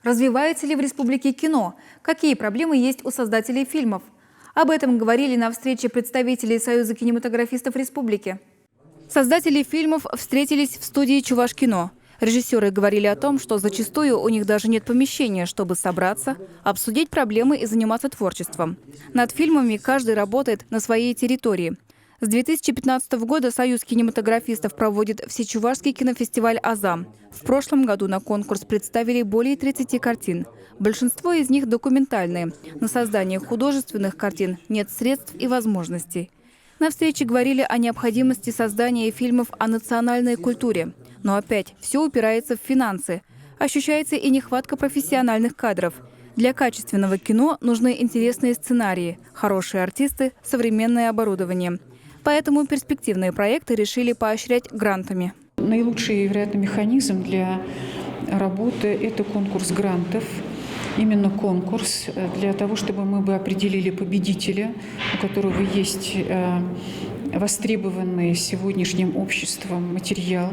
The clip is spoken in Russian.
Развивается ли в республике кино? Какие проблемы есть у создателей фильмов? Об этом говорили на встрече представителей Союза кинематографистов республики. Создатели фильмов встретились в студии «Чувашкино». Режиссеры говорили о том, что зачастую у них даже нет помещения, чтобы собраться, обсудить проблемы и заниматься творчеством. Над фильмами каждый работает на своей территории. С 2015 года Союз кинематографистов проводит Всечувашский кинофестиваль «Азам». В прошлом году на конкурс представили более 30 картин. Большинство из них документальные. На создание художественных картин нет средств и возможностей. На встрече говорили о необходимости создания фильмов о национальной культуре. Но опять все упирается в финансы. Ощущается и нехватка профессиональных кадров. Для качественного кино нужны интересные сценарии, хорошие артисты, современное оборудование. Поэтому перспективные проекты решили поощрять грантами. Наилучший, вероятно, механизм для работы – это конкурс грантов. Именно конкурс для того, чтобы мы бы определили победителя, у которого есть востребованный сегодняшним обществом материал,